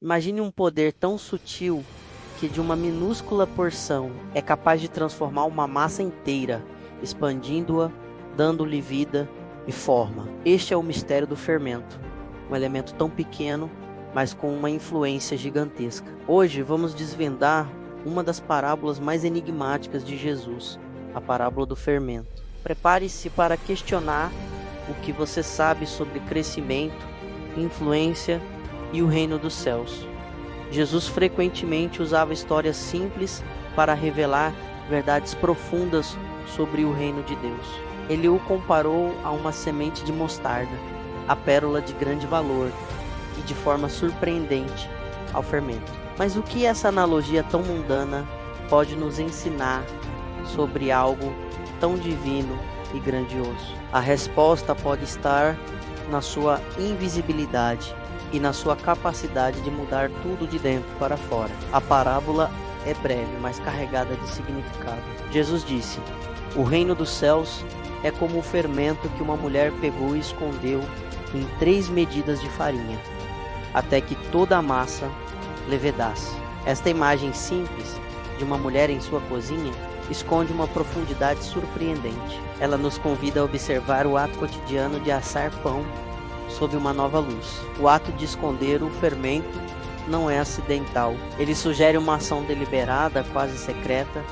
Imagine um poder tão sutil que de uma minúscula porção é capaz de transformar uma massa inteira, expandindo-a, dando-lhe vida e forma. Este é o mistério do fermento, um elemento tão pequeno, mas com uma influência gigantesca. Hoje vamos desvendar uma das parábolas mais enigmáticas de Jesus, a parábola do fermento. Prepare-se para questionar o que você sabe sobre crescimento, influência e o reino dos céus. Jesus frequentemente usava histórias simples para revelar verdades profundas sobre o reino de Deus. Ele o comparou a uma semente de mostarda, a pérola de grande valor e de forma surpreendente ao fermento. Mas o que essa analogia tão mundana pode nos ensinar sobre algo tão divino e grandioso? A resposta pode estar na sua invisibilidade e na sua capacidade de mudar tudo de dentro para fora. A parábola é breve, mas carregada de significado. Jesus disse: "O reino dos céus é como o fermento que uma mulher pegou e escondeu em 3 medidas de farinha, até que toda a massa levedasse." Esta imagem simples de uma mulher em sua cozinha esconde uma profundidade surpreendente. Ela nos convida a observar o ato cotidiano de assar pão sob uma nova luz. O ato de esconder o fermento não é acidental. Ele sugere uma ação deliberada, quase secreta,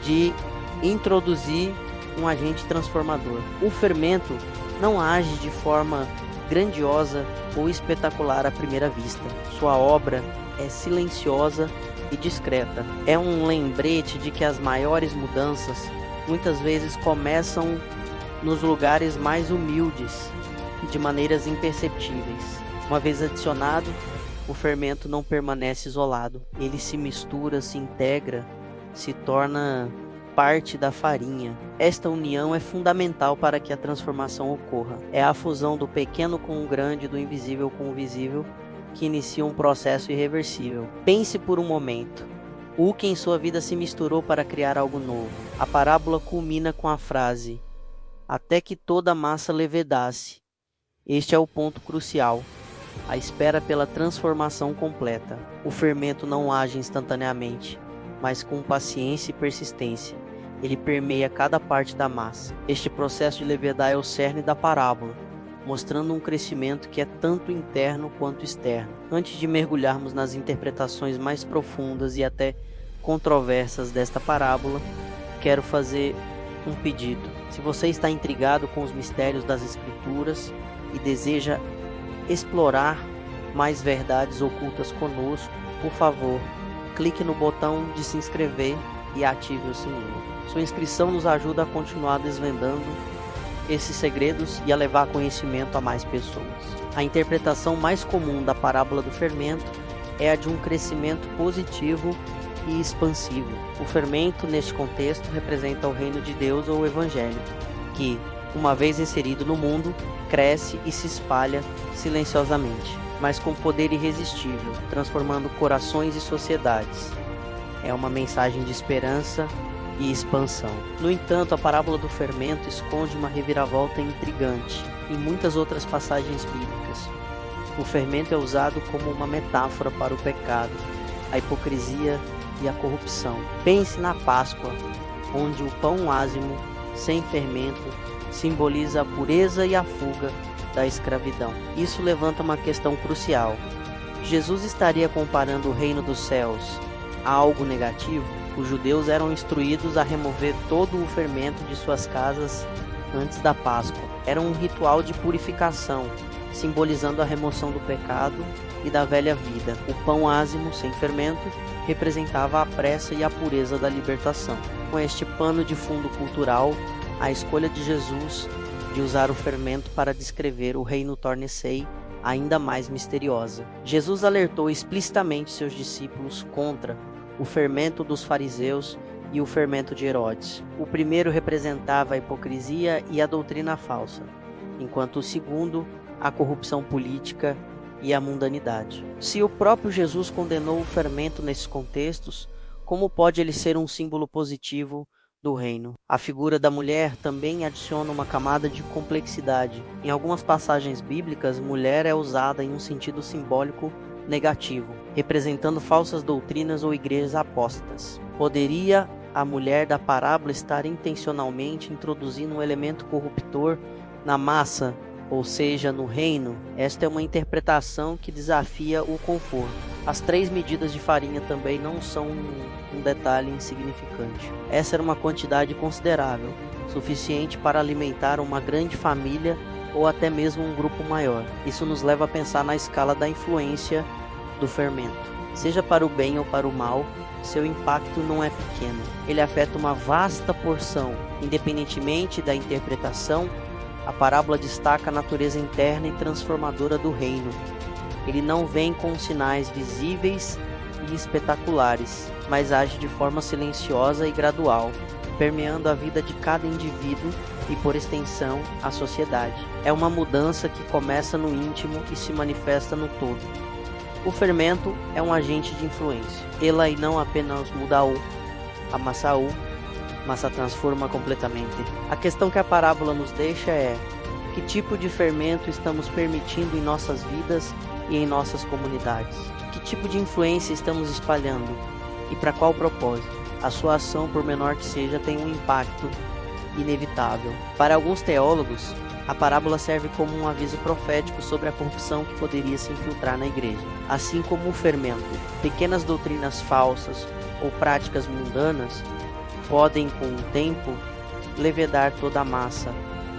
de introduzir um agente transformador. O fermento não age de forma grandiosa ou espetacular à primeira vista. Sua obra é silenciosa e discreta. É um lembrete de que as maiores mudanças muitas vezes começam nos lugares mais humildes e de maneiras imperceptíveis. Uma vez adicionado, o fermento não permanece isolado. Ele se mistura, se integra, se torna parte da farinha. Esta união é fundamental para que a transformação ocorra. É a fusão do pequeno com o grande, do invisível com o visível, que inicia um processo irreversível. Pense por um momento. O que em sua vida se misturou para criar algo novo? A parábola culmina com a frase: "Até que toda a massa levedasse." Este é o ponto crucial, a espera pela transformação completa. O fermento não age instantaneamente, mas com paciência e persistência. Ele permeia cada parte da massa. Este processo de levedar é o cerne da parábola, mostrando um crescimento que é tanto interno quanto externo. Antes de mergulharmos nas interpretações mais profundas e até controversas desta parábola, quero fazer um pedido. Se você está intrigado com os mistérios das Escrituras e deseja explorar mais verdades ocultas conosco, por favor, clique no botão de se inscrever e ative o sininho. Sua inscrição nos ajuda a continuar desvendando esses segredos e a levar conhecimento a mais pessoas. A interpretação mais comum da parábola do fermento é a de um crescimento positivo e expansivo. O fermento, neste contexto, representa o reino de Deus ou o Evangelho, que, uma vez inserido no mundo, cresce e se espalha silenciosamente, mas com poder irresistível, transformando corações e sociedades. É uma mensagem de esperança e expansão. No entanto, a parábola do fermento esconde uma reviravolta intrigante em muitas outras passagens bíblicas. O fermento é usado como uma metáfora para o pecado, a hipocrisia e a corrupção. Pense na Páscoa, onde o pão ázimo, sem fermento, simboliza a pureza e a fuga da escravidão. Isso levanta uma questão crucial. Jesus estaria comparando o reino dos céus a algo negativo? Os judeus eram instruídos a remover todo o fermento de suas casas antes da Páscoa. Era um ritual de purificação, simbolizando a remoção do pecado e da velha vida. O pão ázimo, sem fermento, representava a pressa e a pureza da libertação. Com este pano de fundo cultural, a escolha de Jesus de usar o fermento para descrever o reino torna-se ainda mais misteriosa. Jesus alertou explicitamente seus discípulos contra o fermento dos fariseus e o fermento de Herodes. O primeiro representava a hipocrisia e a doutrina falsa, enquanto o segundo, a corrupção política e a mundanidade. Se o próprio Jesus condenou o fermento nesses contextos, como pode ele ser um símbolo positivo do reino? A figura da mulher também adiciona uma camada de complexidade. Em algumas passagens bíblicas, mulher é usada em um sentido simbólico negativo, representando falsas doutrinas ou igrejas apóstatas. Poderia a mulher da parábola estar intencionalmente introduzindo um elemento corruptor na massa, ou seja, no reino? Esta é uma interpretação que desafia o conforto. As 3 medidas de farinha também não são um detalhe insignificante. Essa era uma quantidade considerável, suficiente para alimentar uma grande família ou até mesmo um grupo maior. Isso nos leva a pensar na escala da influência do fermento. Seja para o bem ou para o mal, seu impacto não é pequeno. Ele afeta uma vasta porção. Independentemente da interpretação, a parábola destaca a natureza interna e transformadora do reino. Ele não vem com sinais visíveis e espetaculares, mas age de forma silenciosa e gradual, permeando a vida de cada indivíduo e, por extensão, a sociedade. É uma mudança que começa no íntimo e se manifesta no todo. O fermento é um agente de influência. Ele não apenas muda a massa transforma completamente. A questão que a parábola nos deixa é: que tipo de fermento estamos permitindo em nossas vidas e em nossas comunidades? Que tipo de influência estamos espalhando? E para qual propósito? A sua ação, por menor que seja, tem um impacto inevitável. Para alguns teólogos, a parábola serve como um aviso profético sobre a corrupção que poderia se infiltrar na igreja. Assim como o fermento, pequenas doutrinas falsas ou práticas mundanas podem, com o tempo, levedar toda a massa,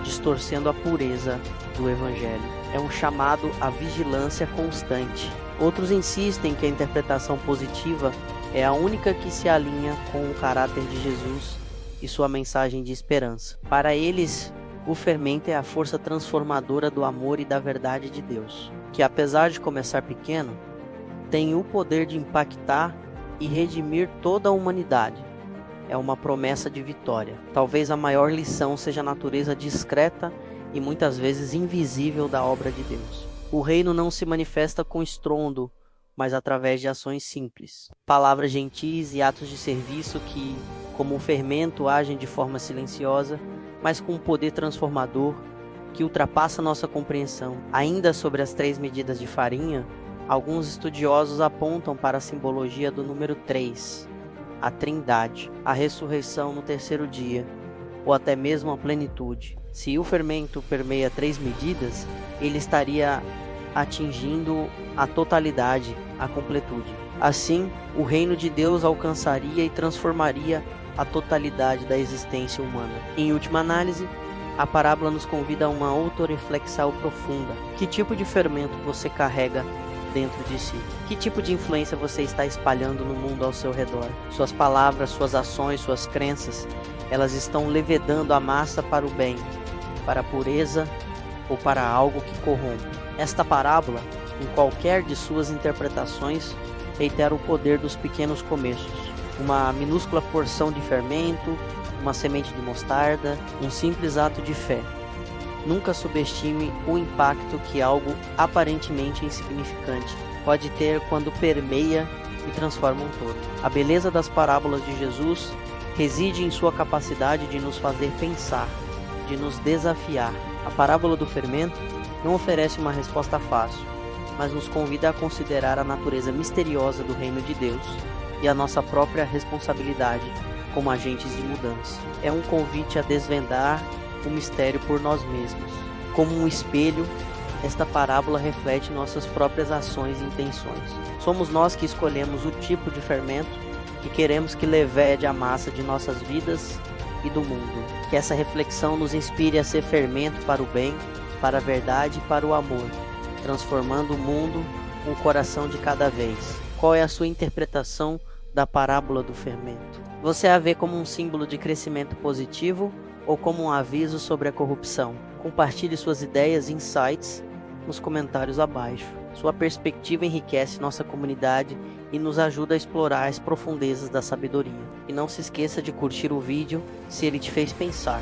distorcendo a pureza do Evangelho. É um chamado à vigilância constante. Outros insistem que a interpretação positiva é a única que se alinha com o caráter de Jesus e sua mensagem de esperança. Para eles, o fermento é a força transformadora do amor e da verdade de Deus, que, apesar de começar pequeno, tem o poder de impactar e redimir toda a humanidade. É uma promessa de vitória. Talvez a maior lição seja a natureza discreta e muitas vezes invisível da obra de Deus. O reino não se manifesta com estrondo, mas através de ações simples. Palavras gentis e atos de serviço que, como um fermento, agem de forma silenciosa, mas com um poder transformador que ultrapassa nossa compreensão. Ainda sobre as 3 medidas de farinha, alguns estudiosos apontam para a simbologia do número 3, a Trindade, a ressurreição no 3º dia, ou até mesmo a plenitude. Se o fermento permeia 3 medidas, ele estaria atingindo a totalidade, a completude. Assim, o reino de Deus alcançaria e transformaria a totalidade da existência humana. Em última análise, a parábola nos convida a uma autorreflexão profunda. Que tipo de fermento você carrega dentro de si? Que tipo de influência você está espalhando no mundo ao seu redor? Suas palavras, suas ações, suas crenças, elas estão levedando a massa para o bem, para a pureza ou para algo que corrompe? Esta parábola, em qualquer de suas interpretações, reitera o poder dos pequenos começos. Uma minúscula porção de fermento, uma semente de mostarda, um simples ato de fé. Nunca subestime o impacto que algo aparentemente insignificante pode ter quando permeia e transforma um todo. A beleza das parábolas de Jesus reside em sua capacidade de nos fazer pensar, de nos desafiar. A parábola do fermento não oferece uma resposta fácil, mas nos convida a considerar a natureza misteriosa do reino de Deus e a nossa própria responsabilidade como agentes de mudança. É um convite a desvendar o mistério por nós mesmos. Como um espelho, esta parábola reflete nossas próprias ações e intenções. Somos nós que escolhemos o tipo de fermento que queremos que levede a massa de nossas vidas e do mundo. Que essa reflexão nos inspire a ser fermento para o bem, para a verdade e para o amor, transformando o mundo um coração de cada vez. Qual é a sua interpretação da parábola do fermento? Você a vê como um símbolo de crescimento positivo ou como um aviso sobre a corrupção? Compartilhe suas ideias e insights nos comentários abaixo. Sua perspectiva enriquece nossa comunidade e nos ajuda a explorar as profundezas da sabedoria. E não se esqueça de curtir o vídeo se ele te fez pensar.